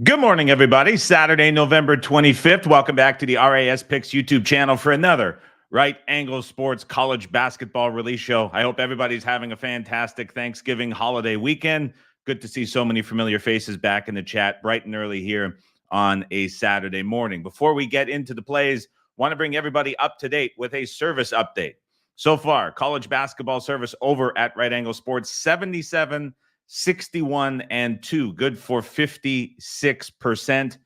Good morning, everybody. Saturday, November 25th. Welcome back to the RAS Picks YouTube channel for another Right Angle Sports college basketball release show. I hope everybody's having a fantastic Thanksgiving holiday weekend. Good to see so many familiar faces back in the chat bright and early here on a Saturday morning. Before we get into the plays, want to bring everybody up to date with a service update. So far, college basketball service over at Right Angle Sports, 77 61 and 2, good for 56%.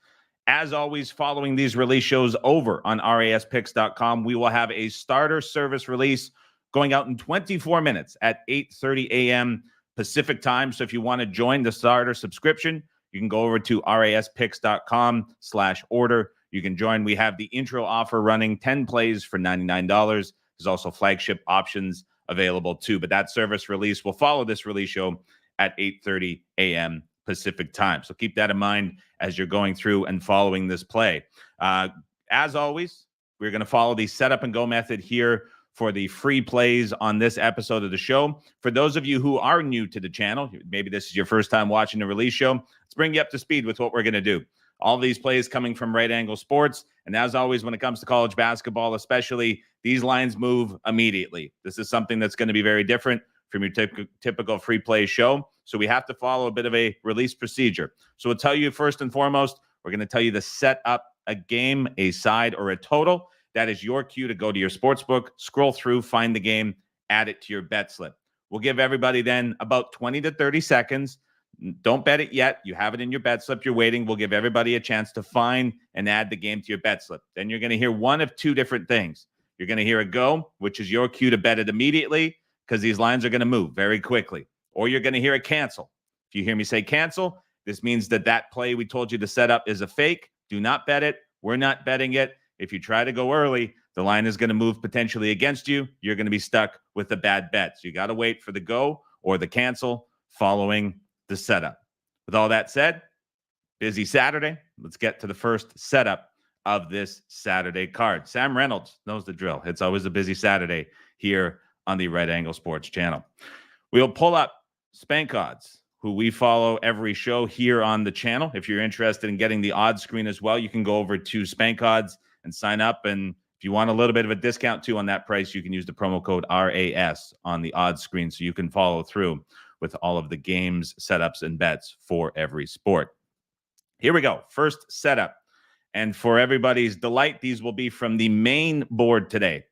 As always, following these release shows over on raspicks.com, we will have a starter service release going out in 24 minutes at 8:30 a.m. Pacific time. So if you want to join the starter subscription, you can go over to raspicks.com/order. You can join. We have the intro offer running, 10 plays for $99. There's also flagship options available too. But that service release will follow this release show at 8:30 a.m. Pacific time. So keep that in mind as you're going through and following this play. As always, we're going to follow the setup and go method here for the free plays on this episode of the show. For those of you who are new to the channel, maybe this is your first time watching the release show, let's bring you up to speed with what we're going to do. All these plays coming from Right Angle Sports. And as always, when it comes to college basketball, especially, these lines move immediately. This is something that's going to be very different from your typical free play show. So we have to follow a bit of a release procedure. So we'll tell you first and foremost, we're going to tell you to set up a game, a side, or a total. That is your cue to go to your sports book, scroll through, find the game, add it to your bet slip. We'll give everybody then about 20 to 30 seconds. Don't bet it yet. You have it in your bet slip. You're waiting. We'll give everybody a chance to find and add the game to your bet slip. Then you're going to hear one of two different things. You're going to hear a go, which is your cue to bet it immediately, because these lines are going to move very quickly. Or you're going to hear a cancel. If you hear me say cancel, this means that play we told you to set up is a fake. Do not bet it. We're not betting it. If you try to go early, the line is going to move potentially against you. You're going to be stuck with a bad bet. So you got to wait for the go or the cancel following the setup. With all that said, busy Saturday. Let's get to the first setup of this Saturday card. Sam Reynolds knows the drill. It's always a busy Saturday here on the Right Angle Sports channel. We'll pull up Spank Odds, who we follow every show here on the channel. If you're interested in getting the odds screen as well, you can go over to Spank Odds and sign up. And if you want a little bit of a discount too on that price, you can use the promo code RAS on the odds screen so you can follow through with all of the games, setups, and bets for every sport. Here we go. First setup. And for everybody's delight, these will be from the main board today.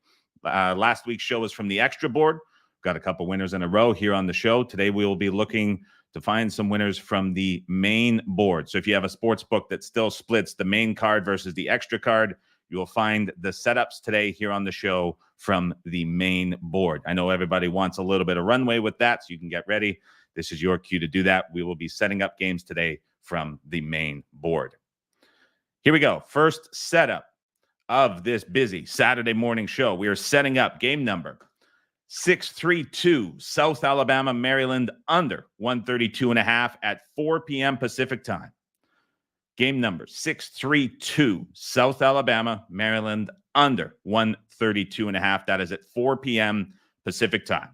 Last week's show was from the extra board. Got a couple winners in a row here on the show. Today, we will be looking to find some winners from the main board. So if you have a sports book that still splits the main card versus the extra card, you will find the setups today here on the show from the main board. I know everybody wants a little bit of runway with that, so you can get ready. This is your cue to do that. We will be setting up games today from the main board. Here we go. First setup of this busy Saturday morning show. We are setting up game number 632, South Alabama, Maryland, under 132.5 at 4 p.m. Pacific time. Game number 632, South Alabama, Maryland, under 132.5. That is at 4 p.m. Pacific time.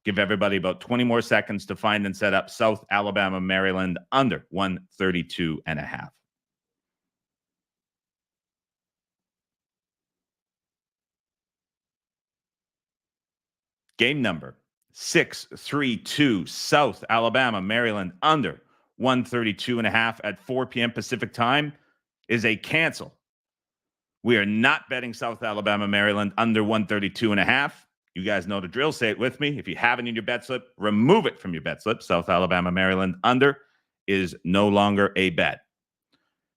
Give everybody about 20 more seconds to find and set up South Alabama, Maryland, under 132.5. Game number 632, South Alabama, Maryland, under 132.5 at 4 p.m. Pacific time is a cancel. We are not betting South Alabama, Maryland under 132.5. You guys know the drill. Say it with me. If you have it in your bet slip, remove it from your bet slip. South Alabama, Maryland under is no longer a bet.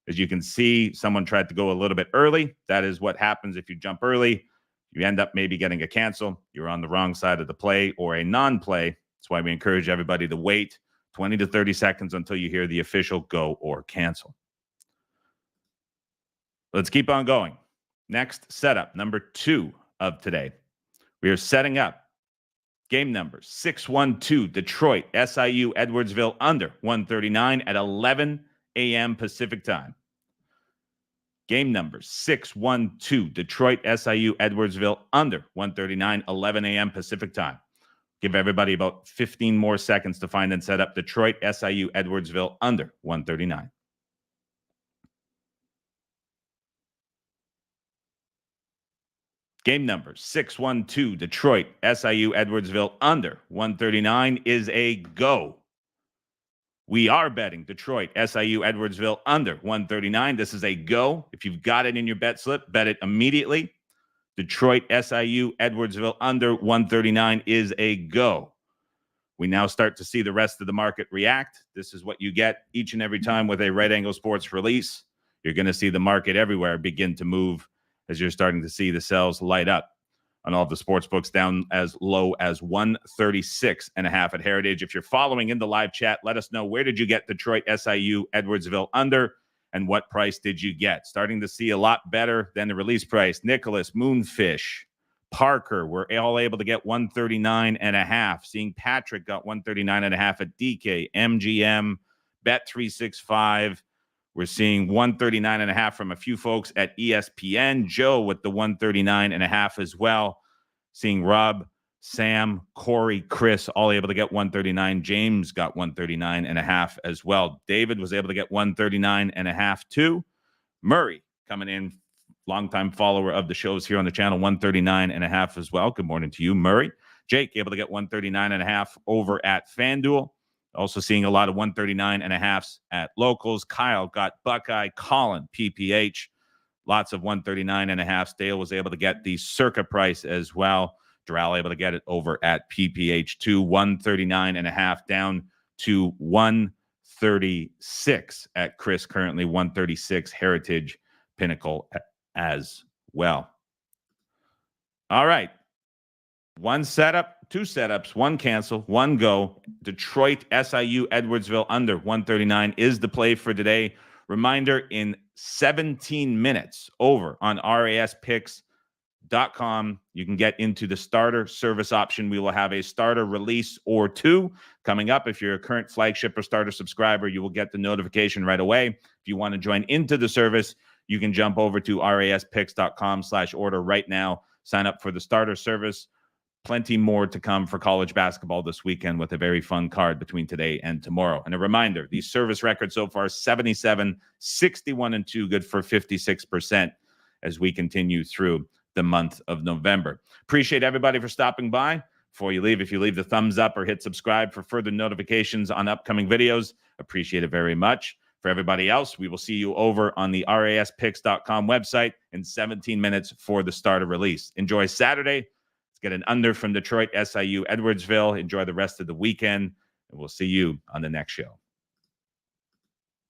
As you can see, someone tried to go a little bit early. That is what happens if you jump early. You end up maybe getting a cancel. You're on the wrong side of the play or a non-play. That's why we encourage everybody to wait 20 to 30 seconds until you hear the official go or cancel. Let's keep on going. Next setup, number 2 of today. We are setting up game number 612, Detroit, SIU Edwardsville, under 139 at 11 a.m. Pacific time. Game number 612, Detroit, SIU Edwardsville, under 139, 11 a.m. Pacific time. Give everybody about 15 more seconds to find and set up Detroit, SIU Edwardsville, under 139. Game number 612, Detroit, SIU Edwardsville under 139 is a go. We are betting Detroit, SIU Edwardsville under 139. This is a go. If you've got it in your bet slip, bet it immediately. Detroit, SIU Edwardsville under 139 is a go. We now start to see the rest of the market react. This is what you get each and every time with a Right Angle Sports release. You're going to see the market everywhere begin to move as you're starting to see the sells light up on all of the sports books, down as low as 136.5 at Heritage. If you're following in the live chat, let us know, where did you get Detroit, SIU Edwardsville under, and what price did you get? Starting to see a lot better than the release price. Nicholas, Moonfish, Parker were all able to get 139.5. Seeing Patrick got 139.5 at DK, MGM, Bet365. We're seeing 139.5 from a few folks at ESPN. Joe with the 139.5 as well. Seeing Rob, Sam, Corey, Chris all able to get 139. James got 139.5 as well. David was able to get 139.5 too. Murray coming in, longtime follower of the shows here on the channel, 139.5 as well. Good morning to you, Murray. Jake able to get 139.5 over at FanDuel. Also seeing a lot of 139.5s at locals. Kyle got Buckeye. Colin, PPH. Lots of 139.5s. Dale was able to get the circa price as well. Doral able to get it over at PPH too. 139.5 down to 136 at Chris. Currently 136 Heritage, Pinnacle as well. All right. One setup, two setups, one cancel, one go. Detroit, SIU Edwardsville under 139 is the play for today. Reminder, in 17 minutes over on raspicks.com, you can get into the starter service option. We will have a starter release or two coming up. If you're a current Flagship or starter subscriber, you will get the notification right away. If you want to join into the service, you can jump over to raspicks.com/order right now. Sign up for the starter service. Plenty more to come for college basketball this weekend with a very fun card between today and tomorrow. And a reminder, the service record so far, 77, 61, and 2, good for 56% as we continue through the month of November. Appreciate everybody for stopping by. Before you leave, if you leave the thumbs up or hit subscribe for further notifications on upcoming videos, appreciate it very much. For everybody else, we will see you over on the raspicks.com website in 17 minutes for the starter release. Enjoy Saturday. Get an under from Detroit, SIU Edwardsville. Enjoy the rest of the weekend, and we'll see you on the next show.